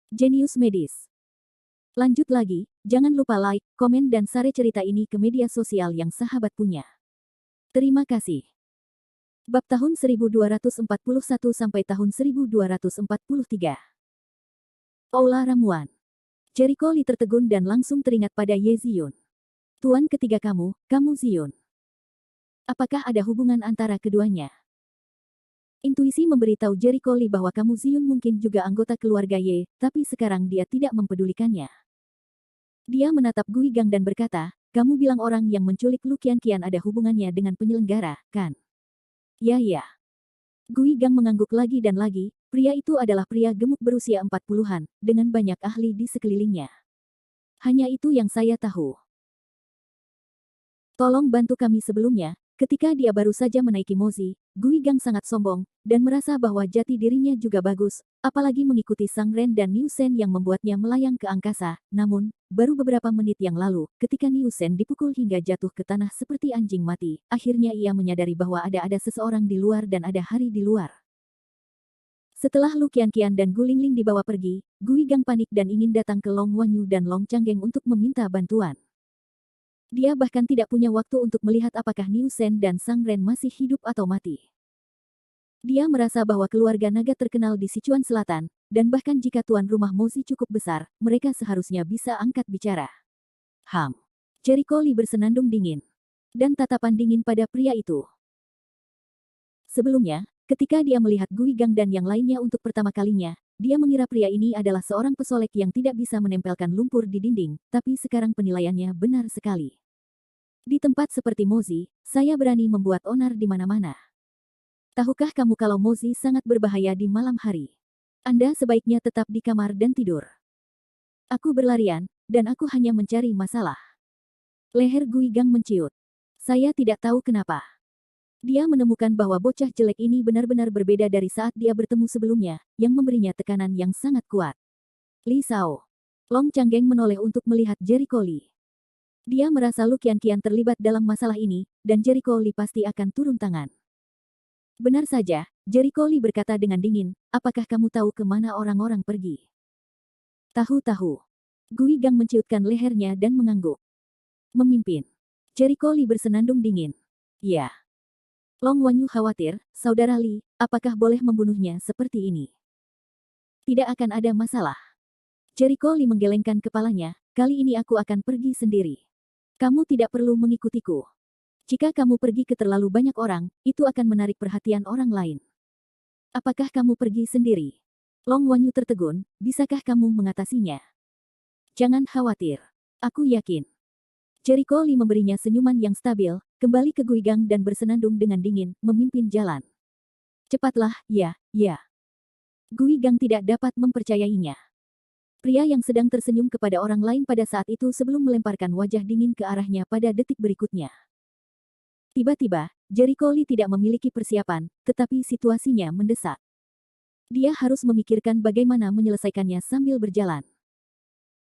Jenius medis. Lanjut lagi, jangan lupa like, komen dan share cerita ini ke media sosial yang sahabat punya. Terima kasih. Bab tahun 1241 sampai tahun 1243. Aula ramuan. Jericho Lee tertegun dan langsung teringat pada Ye Ziyun. Tuan ketiga kamu Ziyun. Apakah ada hubungan antara keduanya? Intuisi memberitahu Jericho Lee bahwa Ziyun mungkin juga anggota keluarga Ye, tapi sekarang dia tidak mempedulikannya. Dia menatap Gui Gang dan berkata, kamu bilang orang yang menculik Lu Qianqian ada hubungannya dengan penyelenggara, kan? Ya. Gui Gang mengangguk lagi dan lagi, pria itu adalah pria gemuk berusia 40-an, dengan banyak ahli di sekelilingnya. Hanya itu yang saya tahu. Tolong bantu kami sebelumnya. Ketika dia baru saja menaiki Mozi, Gui Gang sangat sombong, dan merasa bahwa jati dirinya juga bagus, apalagi mengikuti Sang Ren dan Niu Sen yang membuatnya melayang ke angkasa. Namun, baru beberapa menit yang lalu, ketika Niu Sen dipukul hingga jatuh ke tanah seperti anjing mati, akhirnya ia menyadari bahwa ada seseorang di luar dan ada hari di luar. Setelah Lu Qianqian dan Gu Lingling dibawa pergi, Gui Gang panik dan ingin datang ke Long Wanyu dan Long Changgeng untuk meminta bantuan. Dia bahkan tidak punya waktu untuk melihat apakah Niu Sen dan Sang Ren masih hidup atau mati. Dia merasa bahwa keluarga naga terkenal di Sichuan Selatan, dan bahkan jika tuan rumah Mozi cukup besar, mereka seharusnya bisa angkat bicara. Jericho Lee bersenandung dingin. Dan tatapan dingin pada pria itu. Sebelumnya, ketika dia melihat Gui Gang dan yang lainnya untuk pertama kalinya, dia mengira pria ini adalah seorang pesolek yang tidak bisa menempelkan lumpur di dinding, tapi sekarang penilaiannya benar sekali. Di tempat seperti Mozi, saya berani membuat onar di mana-mana. Tahukah kamu kalau Mozi sangat berbahaya di malam hari? Anda sebaiknya tetap di kamar dan tidur. Aku berlarian, dan aku hanya mencari masalah. Leher Gui Gang menciut. Saya tidak tahu kenapa. Dia menemukan bahwa bocah jelek ini benar-benar berbeda dari saat dia bertemu sebelumnya, yang memberinya tekanan yang sangat kuat. Li Sao. Long Changgeng menoleh untuk melihat Jericho Lee. Dia merasa Lu Qianqian terlibat dalam masalah ini, dan Jericho Lee pasti akan turun tangan. Benar saja, Jericho Lee berkata dengan dingin, apakah kamu tahu kemana orang-orang pergi? Tahu. Gui Gang menciutkan lehernya dan mengangguk. Memimpin. Jericho Lee bersenandung dingin. Ya. Long Wanyu khawatir, saudara Lee, apakah boleh membunuhnya seperti ini? Tidak akan ada masalah. Jericho Lee menggelengkan kepalanya, kali ini aku akan pergi sendiri. Kamu tidak perlu mengikutiku. Jika kamu pergi ke terlalu banyak orang, itu akan menarik perhatian orang lain. Apakah kamu pergi sendiri? Long Wanyu tertegun, bisakah kamu mengatasinya? Jangan khawatir. Aku yakin. Jericho Lee memberinya senyuman yang stabil, kembali ke Gui Gang dan bersenandung dengan dingin, memimpin jalan. Cepatlah, ya. Gui Gang tidak dapat mempercayainya. Pria yang sedang tersenyum kepada orang lain pada saat itu sebelum melemparkan wajah dingin ke arahnya pada detik berikutnya. Tiba-tiba, Jericho Lee tidak memiliki persiapan, tetapi situasinya mendesak. Dia harus memikirkan bagaimana menyelesaikannya sambil berjalan.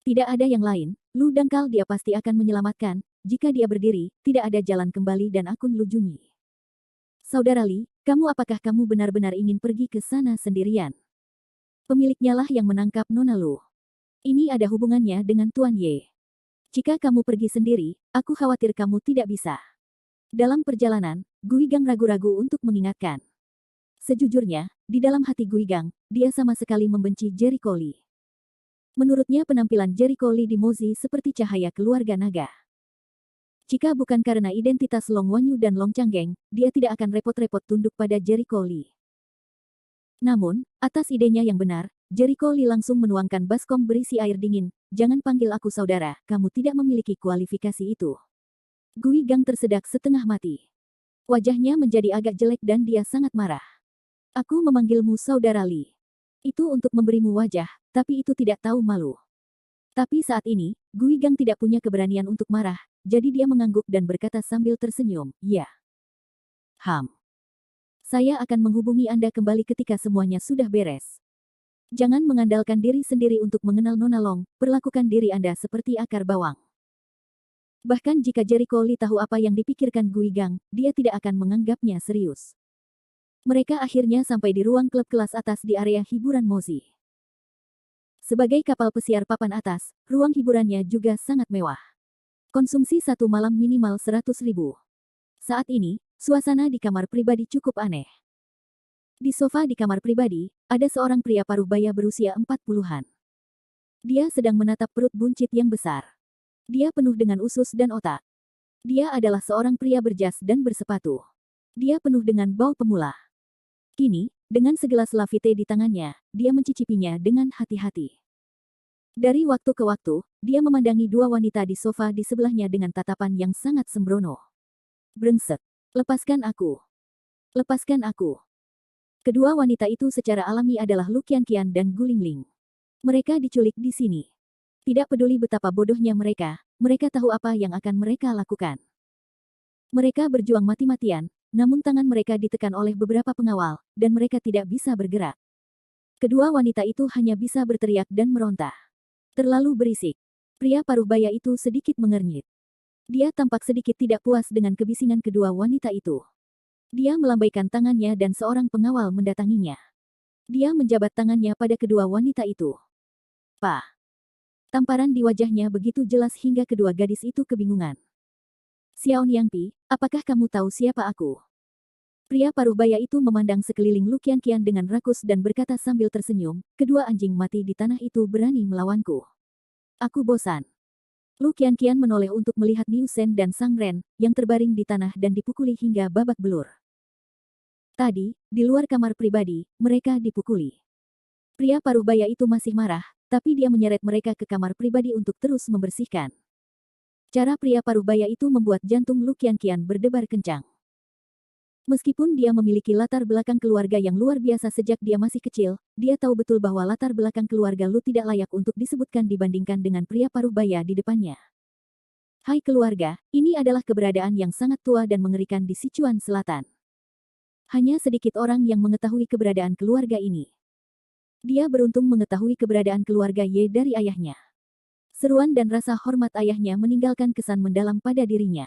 Tidak ada yang lain, Lu dangkal dia pasti akan menyelamatkan, jika dia berdiri, tidak ada jalan kembali dan akun Lu Junyi. Saudara Lee, apakah kamu benar-benar ingin pergi ke sana sendirian? Pemiliknya lah yang menangkap Nona Lu. Ini ada hubungannya dengan Tuan Ye. Jika kamu pergi sendiri, aku khawatir kamu tidak bisa. Dalam perjalanan, Gui Gang ragu-ragu untuk mengingatkan. Sejujurnya, di dalam hati Gui Gang, dia sama sekali membenci Jericho Lee. Menurutnya penampilan Jericho Lee di Mozi seperti cahaya keluarga naga. Jika bukan karena identitas Long Wanyu dan Long Changgeng, dia tidak akan repot-repot tunduk pada Jericho Lee. Namun, atas idenya yang benar, Jericho Lee langsung menuangkan baskom berisi air dingin, jangan panggil aku saudara, kamu tidak memiliki kualifikasi itu. Gui Gang tersedak setengah mati. Wajahnya menjadi agak jelek dan dia sangat marah. Aku memanggilmu saudara Lee. Itu untuk memberimu wajah, tapi itu tidak tahu malu. Tapi saat ini, Gui Gang tidak punya keberanian untuk marah, jadi dia mengangguk dan berkata sambil tersenyum, ya. Saya akan menghubungi Anda kembali ketika semuanya sudah beres. Jangan mengandalkan diri sendiri untuk mengenal Nona Long, perlakukan diri Anda seperti akar bawang. Bahkan jika Jericho Lee tahu apa yang dipikirkan Gui Gang, dia tidak akan menganggapnya serius. Mereka akhirnya sampai di ruang klub kelas atas di area hiburan Mozi. Sebagai kapal pesiar papan atas, ruang hiburannya juga sangat mewah. Konsumsi satu malam minimal 100.000. Saat ini, suasana di kamar pribadi cukup aneh. Di sofa di kamar pribadi, ada seorang pria paruh baya berusia 40-an. Dia sedang menatap perut buncit yang besar. Dia penuh dengan usus dan otak. Dia adalah seorang pria berjas dan bersepatu. Dia penuh dengan bau pemula. Kini, dengan segelas latte di tangannya, dia mencicipinya dengan hati-hati. Dari waktu ke waktu, dia memandangi dua wanita di sofa di sebelahnya dengan tatapan yang sangat sembrono. Brengsek. Lepaskan aku. Lepaskan aku. Kedua wanita itu secara alami adalah Lu Qianqian dan Gu Lingling. Mereka diculik di sini. Tidak peduli betapa bodohnya mereka tahu apa yang akan mereka lakukan. Mereka berjuang mati-matian, namun tangan mereka ditekan oleh beberapa pengawal, dan mereka tidak bisa bergerak. Kedua wanita itu hanya bisa berteriak dan meronta. Terlalu berisik. Pria paruh baya itu sedikit mengernyit. Dia tampak sedikit tidak puas dengan kebisingan kedua wanita itu. Dia melambaikan tangannya dan seorang pengawal mendatanginya. Dia menjabat tangannya pada kedua wanita itu. Pak. Tamparan di wajahnya begitu jelas hingga kedua gadis itu kebingungan. Xiao Niangpi, apakah kamu tahu siapa aku? Pria paruh baya itu memandang sekeliling Lu Qianqian dengan rakus dan berkata sambil tersenyum, kedua anjing mati di tanah itu berani melawanku. Aku bosan. Lu Qianqian menoleh untuk melihat Niu Shen dan Sang Ren, yang terbaring di tanah dan dipukuli hingga babak belur. Tadi, di luar kamar pribadi, mereka dipukuli. Pria paruh baya itu masih marah, tapi dia menyeret mereka ke kamar pribadi untuk terus membersihkan. Cara pria paruh baya itu membuat jantung Lu Qianqian berdebar kencang. Meskipun dia memiliki latar belakang keluarga yang luar biasa sejak dia masih kecil, dia tahu betul bahwa latar belakang keluarga Lu tidak layak untuk disebutkan dibandingkan dengan pria paruh baya di depannya. Hai keluarga, ini adalah keberadaan yang sangat tua dan mengerikan di Sichuan Selatan. Hanya sedikit orang yang mengetahui keberadaan keluarga ini. Dia beruntung mengetahui keberadaan keluarga Ye dari ayahnya. Seruan dan rasa hormat ayahnya meninggalkan kesan mendalam pada dirinya.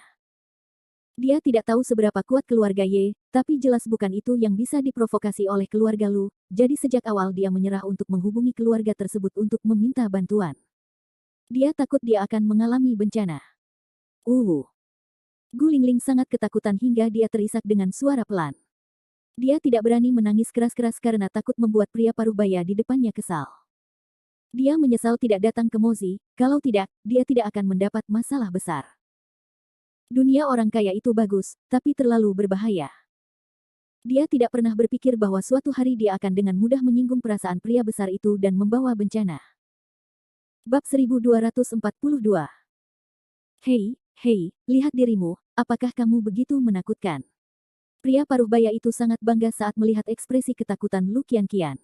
Dia tidak tahu seberapa kuat keluarga Ye, tapi jelas bukan itu yang bisa diprovokasi oleh keluarga Lu, jadi sejak awal dia menyerah untuk menghubungi keluarga tersebut untuk meminta bantuan. Dia takut dia akan mengalami bencana. Gu Lingling sangat ketakutan hingga dia terisak dengan suara pelan. Dia tidak berani menangis keras-keras karena takut membuat pria paruh baya di depannya kesal. Dia menyesal tidak datang ke Mozi, kalau tidak, dia tidak akan mendapat masalah besar. Dunia orang kaya itu bagus, tapi terlalu berbahaya. Dia tidak pernah berpikir bahwa suatu hari dia akan dengan mudah menyinggung perasaan pria besar itu dan membawa bencana. Bab 1242. Hei, lihat dirimu, apakah kamu begitu menakutkan? Pria paruh baya itu sangat bangga saat melihat ekspresi ketakutan Lu Qianqian.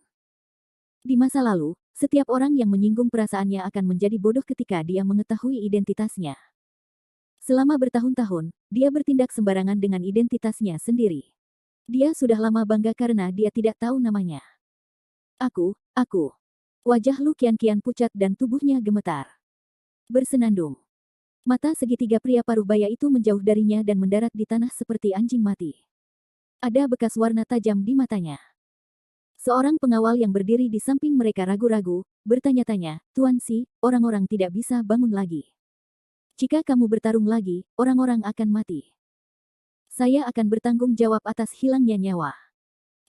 Di masa lalu, setiap orang yang menyinggung perasaannya akan menjadi bodoh ketika dia mengetahui identitasnya. Selama bertahun-tahun, dia bertindak sembarangan dengan identitasnya sendiri. Dia sudah lama bangga karena dia tidak tahu namanya. Aku. Wajah Lu Qianqian pucat dan tubuhnya gemetar. Bersenandung. Mata segitiga pria paruh baya itu menjauh darinya dan mendarat di tanah seperti anjing mati. Ada bekas warna tajam di matanya. Seorang pengawal yang berdiri di samping mereka ragu-ragu, bertanya-tanya, Tuan Si, orang-orang tidak bisa bangun lagi. Jika kamu bertarung lagi, orang-orang akan mati. Saya akan bertanggung jawab atas hilangnya nyawa.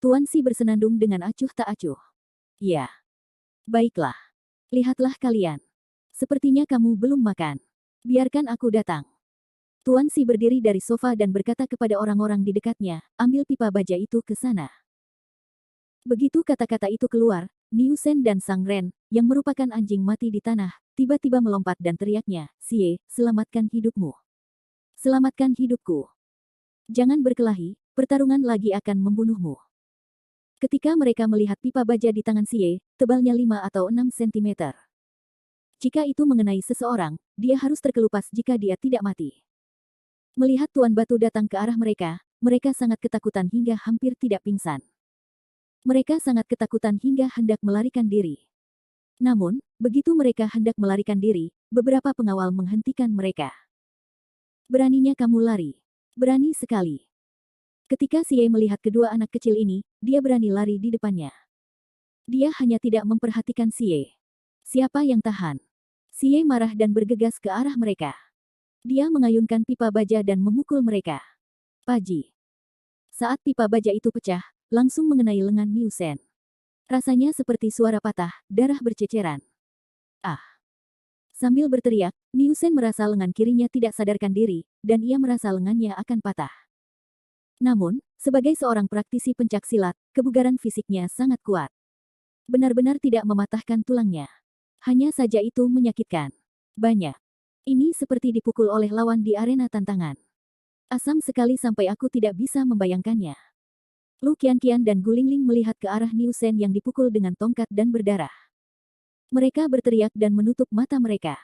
Tuan Si bersenandung dengan acuh tak acuh. Ya. Baiklah. Lihatlah kalian. Sepertinya kamu belum makan. Biarkan aku datang. Tuan Si berdiri dari sofa dan berkata kepada orang-orang di dekatnya, ambil pipa baja itu ke sana. Begitu kata-kata itu keluar, Niu Shen dan Sang Ren, yang merupakan anjing mati di tanah, tiba-tiba melompat dan teriaknya, Xie, selamatkan hidupmu. Selamatkan hidupku. Jangan berkelahi, pertarungan lagi akan membunuhmu. Ketika mereka melihat pipa baja di tangan Xie, tebalnya 5 atau 6 cm. Jika itu mengenai seseorang, dia harus terkelupas jika dia tidak mati. Melihat Tuan Batu datang ke arah mereka sangat ketakutan hingga hampir tidak pingsan. Mereka sangat ketakutan hingga hendak melarikan diri. Namun, begitu mereka hendak melarikan diri, beberapa pengawal menghentikan mereka. Beraninya kamu lari. Berani sekali. Ketika Xie melihat kedua anak kecil ini, dia berani lari di depannya. Dia hanya tidak memperhatikan Xie. Siapa yang tahan? Xie marah dan bergegas ke arah mereka. Dia mengayunkan pipa baja dan memukul mereka. Paji. Saat pipa baja itu pecah, langsung mengenai lengan Niu Shen. Rasanya seperti suara patah, darah berceceran. Ah! Sambil berteriak, Niu Shen merasa lengan kirinya tidak sadarkan diri, dan ia merasa lengannya akan patah. Namun, sebagai seorang praktisi pencak silat, kebugaran fisiknya sangat kuat. Benar-benar tidak mematahkan tulangnya. Hanya saja itu menyakitkan. Banyak. Ini seperti dipukul oleh lawan di arena tantangan. Asam sekali sampai aku tidak bisa membayangkannya. Lu Qianqian dan Gu Lingling melihat ke arah Niu Shen yang dipukul dengan tongkat dan berdarah. Mereka berteriak dan menutup mata mereka.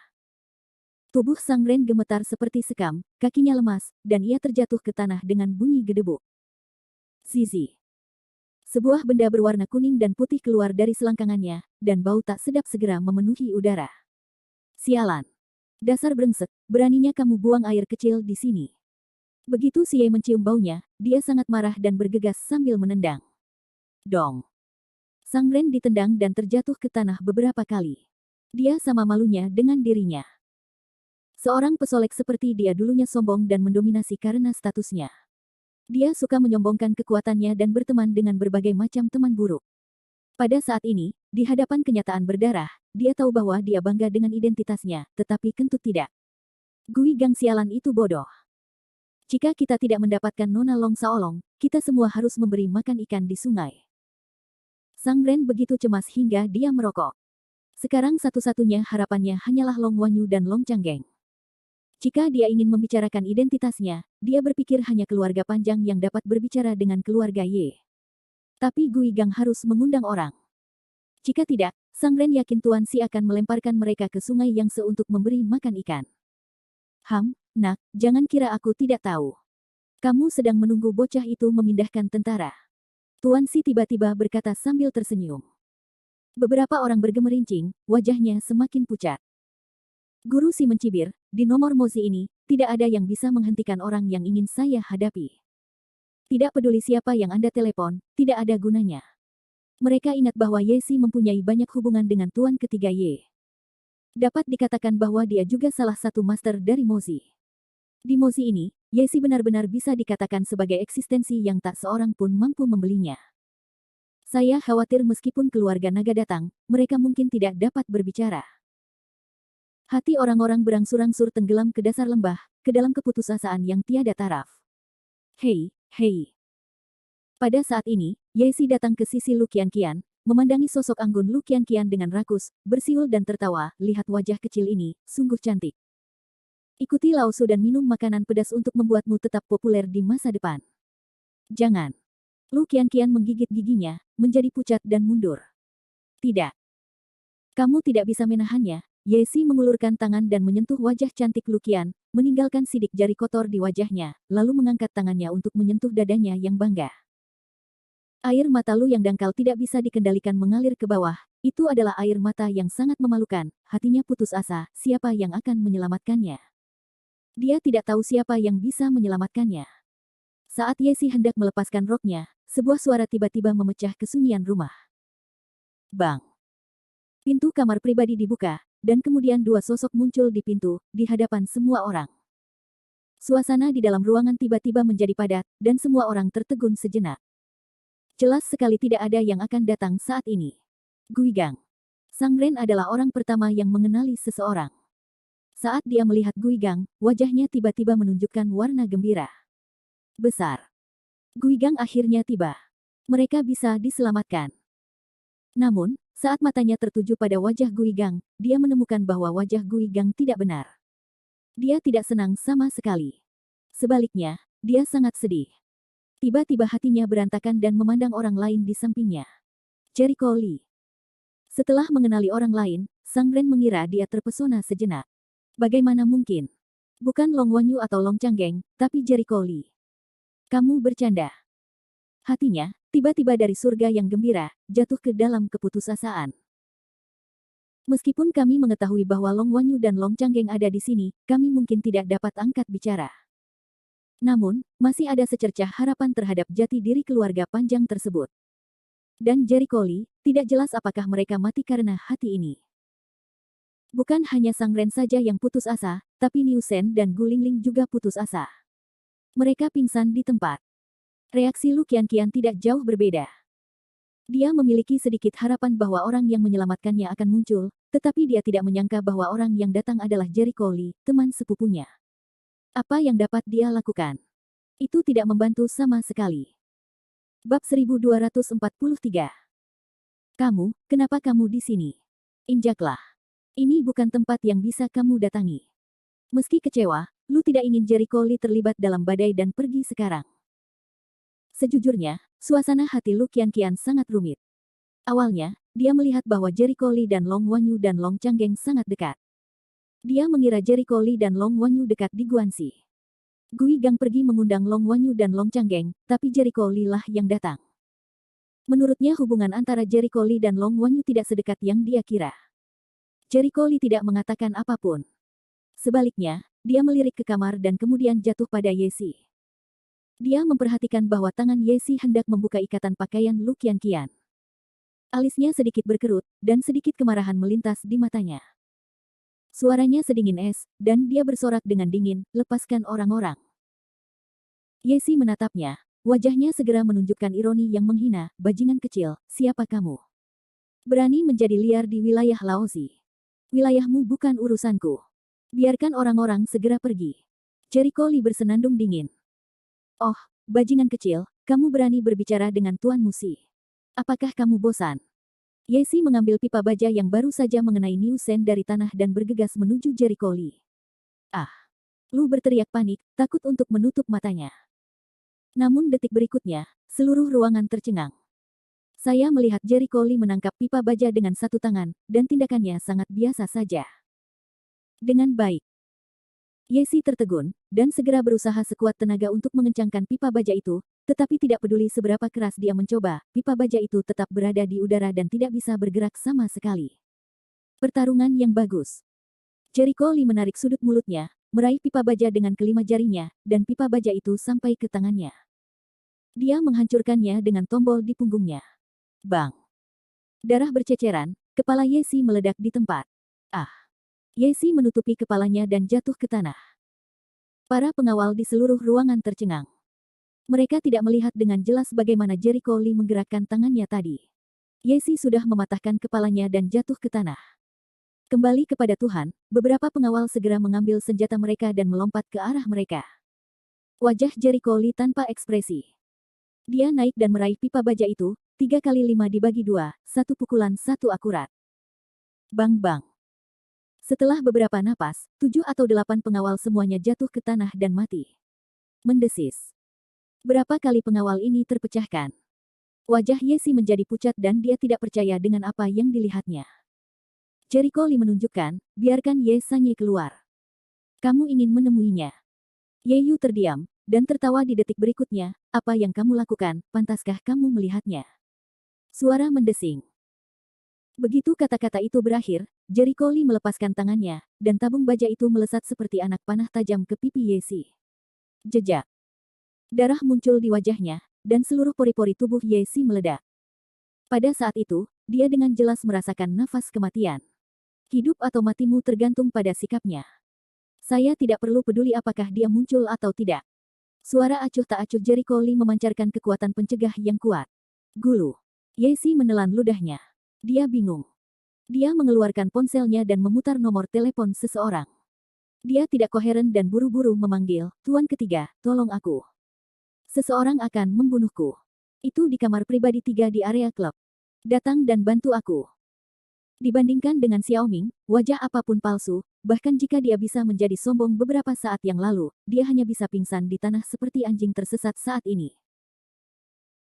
Tubuh Sang Ren gemetar seperti sekam, kakinya lemas, dan ia terjatuh ke tanah dengan bunyi gedebuk. Zizi. Sebuah benda berwarna kuning dan putih keluar dari selangkangannya, dan bau tak sedap segera memenuhi udara. Sialan. Dasar brengsek, beraninya kamu buang air kecil di sini. Begitu Xie mencium baunya, dia sangat marah dan bergegas sambil menendang. Dong. Sang Ren ditendang dan terjatuh ke tanah beberapa kali. Dia sama malunya dengan dirinya. Seorang pesolek seperti dia dulunya sombong dan mendominasi karena statusnya. Dia suka menyombongkan kekuatannya dan berteman dengan berbagai macam teman buruk. Pada saat ini, di hadapan kenyataan berdarah, dia tahu bahwa dia bangga dengan identitasnya, tetapi kentut tidak. Gui Gang sialan itu bodoh. Jika kita tidak mendapatkan Nona Long Saolong, kita semua harus memberi makan ikan di sungai. Sang Ren begitu cemas hingga dia merokok. Sekarang satu-satunya harapannya hanyalah Long Wanyu dan Long Changgeng. Jika dia ingin membicarakan identitasnya, dia berpikir hanya keluarga panjang yang dapat berbicara dengan keluarga Ye. Tapi Gui Gang harus mengundang orang. Jika tidak, Sang Ren yakin Tuan Si akan melemparkan mereka ke sungai Yangtze untuk memberi makan ikan. Nak, jangan kira aku tidak tahu. Kamu sedang menunggu bocah itu memindahkan tentara. Tuan Si tiba-tiba berkata sambil tersenyum. Beberapa orang bergemerincing, wajahnya semakin pucat. Guru Si mencibir, di nomor Mozi ini, tidak ada yang bisa menghentikan orang yang ingin saya hadapi. Tidak peduli siapa yang Anda telepon, tidak ada gunanya. Mereka ingat bahwa Ye Si mempunyai banyak hubungan dengan Tuan ketiga Ye. Dapat dikatakan bahwa dia juga salah satu master dari Mozi. Di Mozi ini, Ye Si benar-benar bisa dikatakan sebagai eksistensi yang tak seorang pun mampu membelinya. Saya khawatir meskipun keluarga naga datang, mereka mungkin tidak dapat berbicara. Hati orang-orang berangsur-angsur tenggelam ke dasar lembah, ke dalam keputusasaan yang tiada taraf. Hei. Pada saat ini, Ye Si datang ke sisi Lu Qianqian, memandangi sosok anggun Lu Qianqian dengan rakus, bersiul dan tertawa, lihat wajah kecil ini, sungguh cantik. Ikuti Lao Su dan minum makanan pedas untuk membuatmu tetap populer di masa depan. Jangan. Lu Qianqian menggigit giginya, menjadi pucat dan mundur. Tidak. Kamu tidak bisa menahannya. Ye Si mengulurkan tangan dan menyentuh wajah cantik Lu Qian, meninggalkan sidik jari kotor di wajahnya, lalu mengangkat tangannya untuk menyentuh dadanya yang bangga. Air mata Lu yang dangkal tidak bisa dikendalikan mengalir ke bawah, itu adalah air mata yang sangat memalukan, hatinya putus asa, siapa yang akan menyelamatkannya. Dia tidak tahu siapa yang bisa menyelamatkannya. Saat Ye Si hendak melepaskan roknya, sebuah suara tiba-tiba memecah kesunyian rumah. Bang! Pintu kamar pribadi dibuka, dan kemudian dua sosok muncul di pintu, di hadapan semua orang. Suasana di dalam ruangan tiba-tiba menjadi padat, dan semua orang tertegun sejenak. Jelas sekali tidak ada yang akan datang saat ini. Gui Gang. Sang Ren adalah orang pertama yang mengenali seseorang. Saat dia melihat Gui Gang, wajahnya tiba-tiba menunjukkan warna gembira. Besar. Gui Gang akhirnya tiba. Mereka bisa diselamatkan. Namun, saat matanya tertuju pada wajah Gui Gang, dia menemukan bahwa wajah Gui Gang tidak benar. Dia tidak senang sama sekali. Sebaliknya, dia sangat sedih. Tiba-tiba hatinya berantakan dan memandang orang lain di sampingnya. Jericho Lee. Setelah mengenali orang lain, Sang Ren mengira dia terpesona sejenak. Bagaimana mungkin? Bukan Long Wanyu atau Long Changgeng, tapi Jericho Lee. Kamu bercanda. Hatinya, tiba-tiba dari surga yang gembira, jatuh ke dalam keputusasaan. Meskipun kami mengetahui bahwa Long Wanyu dan Long Changgeng ada di sini, kami mungkin tidak dapat angkat bicara. Namun, masih ada secercah harapan terhadap jati diri keluarga panjang tersebut. Dan Jericho Lee, tidak jelas apakah mereka mati karena hati ini. Bukan hanya Sang Ren saja yang putus asa, tapi Niu Sen dan Gu Lingling juga putus asa. Mereka pingsan di tempat. Reaksi Lu Qianqian tidak jauh berbeda. Dia memiliki sedikit harapan bahwa orang yang menyelamatkannya akan muncul, tetapi dia tidak menyangka bahwa orang yang datang adalah Jericho Lee, teman sepupunya. Apa yang dapat dia lakukan? Itu tidak membantu sama sekali. Bab 1243. Kamu, kenapa kamu di sini? Injaklah. Ini bukan tempat yang bisa kamu datangi. Meski kecewa, Lu tidak ingin Jericho Lee terlibat dalam badai dan pergi sekarang. Sejujurnya, suasana hati Lu Qianqian sangat rumit. Awalnya, dia melihat bahwa Jericho Lee dan Long Wanyu dan Long Changgeng sangat dekat. Dia mengira Jericho Lee dan Long Wanyu dekat di Guanxi. Gui Gang pergi mengundang Long Wanyu dan Long Changgeng, tapi Jericho Lee lah yang datang. Menurutnya hubungan antara Jericho Lee dan Long Wanyu tidak sedekat yang dia kira. Jericho Lee tidak mengatakan apapun. Sebaliknya, dia melirik ke kamar dan kemudian jatuh pada Yesi. Dia memperhatikan bahwa tangan Yesi hendak membuka ikatan pakaian Lu Qianqian. Alisnya sedikit berkerut, dan sedikit kemarahan melintas di matanya. Suaranya sedingin es, dan dia bersorak dengan dingin, lepaskan orang-orang. Yesi menatapnya, wajahnya segera menunjukkan ironi yang menghina, bajingan kecil, siapa kamu? Berani menjadi liar di wilayah Laozi. Wilayahmu bukan urusanku. Biarkan orang-orang segera pergi. Jericho Lee bersenandung dingin. Oh, bajingan kecil, kamu berani berbicara dengan Tuan Musi. Apakah kamu bosan? Yesi mengambil pipa baja yang baru saja mengenai Niu Sen dari tanah dan bergegas menuju Jericho Lee. Ah! Lu berteriak panik, takut untuk menutup matanya. Namun detik berikutnya, seluruh ruangan tercengang. Saya melihat Jericho Lee menangkap pipa baja dengan satu tangan, dan tindakannya sangat biasa saja. Dengan baik. Yesi tertegun, dan segera berusaha sekuat tenaga untuk mengencangkan pipa baja itu, tetapi tidak peduli seberapa keras dia mencoba, pipa baja itu tetap berada di udara dan tidak bisa bergerak sama sekali. Pertarungan yang bagus. Jericho Lee menarik sudut mulutnya, meraih pipa baja dengan kelima jarinya, dan pipa baja itu sampai ke tangannya. Dia menghancurkannya dengan tombol di punggungnya. Bang! Darah berceceran, kepala Yesi meledak di tempat. Ah! Yesi menutupi kepalanya dan jatuh ke tanah. Para pengawal di seluruh ruangan tercengang. Mereka tidak melihat dengan jelas bagaimana Jericho Lee menggerakkan tangannya tadi. Yesi sudah mematahkan kepalanya dan jatuh ke tanah. Kembali kepada Tuhan, beberapa pengawal segera mengambil senjata mereka dan melompat ke arah mereka. Wajah Jericho Lee tanpa ekspresi. Dia naik dan meraih pipa baja itu, 3 kali 5 dibagi 2, satu pukulan satu akurat. Bang-bang. Setelah beberapa napas, 7 atau 8 pengawal semuanya jatuh ke tanah dan mati. Mendesis. Berapa kali pengawal ini terpecahkan? Wajah Yesi menjadi pucat dan dia tidak percaya dengan apa yang dilihatnya. Jericho Lee menunjukkan, biarkan Ye Sanye keluar. Kamu ingin menemuinya. Ye Yu terdiam, dan tertawa di detik berikutnya, apa yang kamu lakukan, pantaskah kamu melihatnya? Suara mendesing. Begitu kata-kata itu berakhir, Jericho Lee melepaskan tangannya, dan tabung baja itu melesat seperti anak panah tajam ke pipi Yesi. Jejak. Darah muncul di wajahnya, dan seluruh pori-pori tubuh Yesi meledak. Pada saat itu, dia dengan jelas merasakan nafas kematian. Hidup atau matimu tergantung pada sikapnya. Saya tidak perlu peduli apakah dia muncul atau tidak. Suara acuh tak acuh Jericho Lee memancarkan kekuatan pencegah yang kuat. Gulu. Yesi menelan ludahnya. Dia bingung. Dia mengeluarkan ponselnya dan memutar nomor telepon seseorang. Dia tidak koheren dan buru-buru memanggil, Tuan ketiga, tolong aku. Seseorang akan membunuhku. Itu di kamar pribadi 3 di area klub. Datang dan bantu aku. Dibandingkan dengan Xiaoming, wajah apapun palsu, bahkan jika dia bisa menjadi sombong beberapa saat yang lalu, dia hanya bisa pingsan di tanah seperti anjing tersesat saat ini.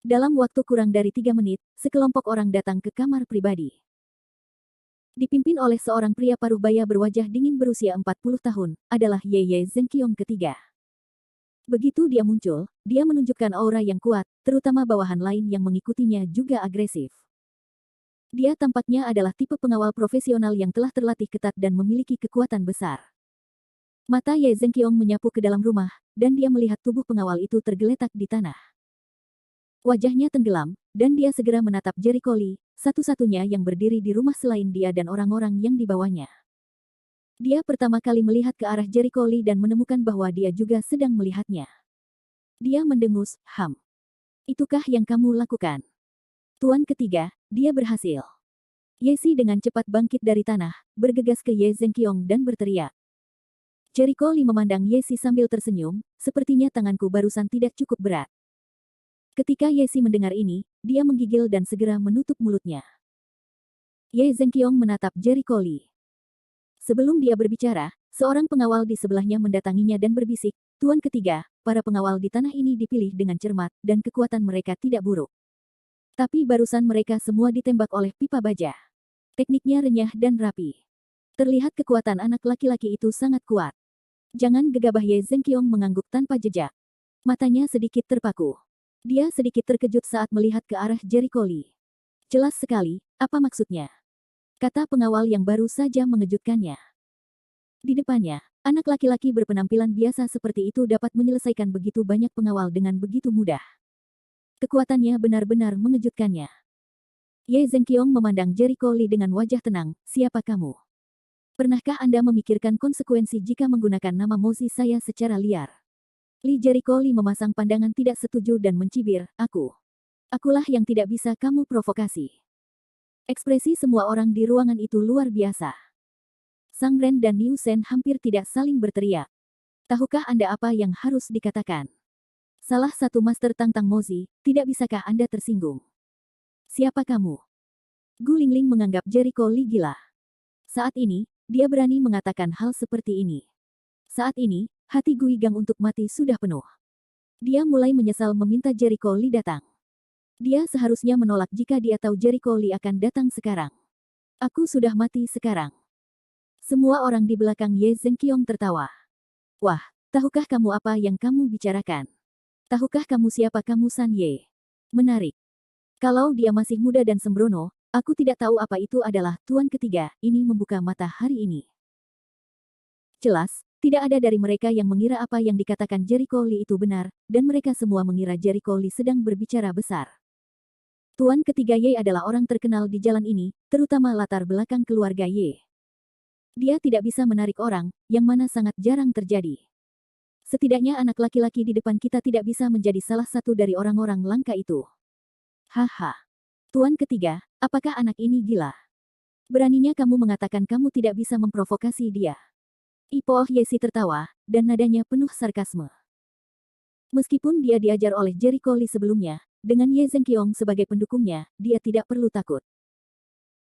Dalam waktu kurang dari 3 menit, sekelompok orang datang ke kamar pribadi. Dipimpin oleh seorang pria paruh baya berwajah dingin berusia 40 tahun, adalah Ye Zhenqiong ketiga. Begitu dia muncul, dia menunjukkan aura yang kuat, terutama bawahan lain yang mengikutinya juga agresif. Dia tampaknya adalah tipe pengawal profesional yang telah terlatih ketat dan memiliki kekuatan besar. Mata Ye Zhenqiong menyapu ke dalam rumah, dan dia melihat tubuh pengawal itu tergeletak di tanah. Wajahnya tenggelam, dan dia segera menatap Jericho Lee, satu-satunya yang berdiri di rumah selain dia dan orang-orang yang dibawanya. Dia pertama kali melihat ke arah Jericho Lee dan menemukan bahwa dia juga sedang melihatnya. Dia mendengus, Itukah yang kamu lakukan? Tuan ketiga, dia berhasil. Yesi dengan cepat bangkit dari tanah, bergegas ke Ye Zhenqiong dan berteriak. Jericho Lee memandang Yesi sambil tersenyum, sepertinya tanganku barusan tidak cukup berat. Ketika Yesi mendengar ini, dia menggigil dan segera menutup mulutnya. Ye Zhenqiong menatap Jericho Lee. Sebelum dia berbicara, seorang pengawal di sebelahnya mendatanginya dan berbisik, Tuan ketiga, para pengawal di tanah ini dipilih dengan cermat dan kekuatan mereka tidak buruk. Tapi barusan mereka semua ditembak oleh pipa baja. Tekniknya renyah dan rapi. Terlihat kekuatan anak laki-laki itu sangat kuat. Jangan gegabah, Ye Zhenqiong mengangguk tanpa jejak. Matanya sedikit terpaku. Dia sedikit terkejut saat melihat ke arah Jericho Lee. Jelas sekali, apa maksudnya? Kata pengawal yang baru saja mengejutkannya. Di depannya, anak laki-laki berpenampilan biasa seperti itu dapat menyelesaikan begitu banyak pengawal dengan begitu mudah. Kekuatannya benar-benar mengejutkannya. Ye Zhenqiong memandang Jericho Lee dengan wajah tenang, siapa kamu? Pernahkah Anda memikirkan konsekuensi jika menggunakan nama Mozi saya secara liar? Li Jericho Lee memasang pandangan tidak setuju dan mencibir, Akulah yang tidak bisa kamu provokasi. Ekspresi semua orang di ruangan itu luar biasa. Sang Ren dan Liu Shen hampir tidak saling berteriak. Tahukah Anda apa yang harus dikatakan? Salah satu master tantang Mozi, tidak bisakah Anda tersinggung? Siapa kamu? Gu Lingling menganggap Jericho Lee gila. Saat ini, dia berani mengatakan hal seperti ini. Saat ini, hati Gu Yigang untuk mati sudah penuh. Dia mulai menyesal meminta Jericho Lee datang. Dia seharusnya menolak jika dia tahu Jericho Lee akan datang sekarang. Aku sudah mati sekarang. Semua orang di belakang Ye Zhenqiong tertawa. Wah, tahukah kamu apa yang kamu bicarakan? Tahukah kamu siapa kamu, San Ye? Menarik. Kalau dia masih muda dan sembrono, aku tidak tahu apa itu adalah Tuan ketiga, ini membuka mata hari ini. Jelas, tidak ada dari mereka yang mengira apa yang dikatakan Jericho Lee itu benar, dan mereka semua mengira Jericho Lee sedang berbicara besar. Tuan ketiga Ye adalah orang terkenal di jalan ini, terutama latar belakang keluarga Ye. Dia tidak bisa menarik orang, yang mana sangat jarang terjadi. Setidaknya anak laki-laki di depan kita tidak bisa menjadi salah satu dari orang-orang langka itu. Haha. Tuan ketiga, apakah anak ini gila? Beraninya kamu mengatakan kamu tidak bisa memprovokasi dia. Ipoh Yesi tertawa, dan nadanya penuh sarkasme. Meskipun dia diajar oleh Jericho Lee sebelumnya, dengan Ye Zhenqiong sebagai pendukungnya, dia tidak perlu takut.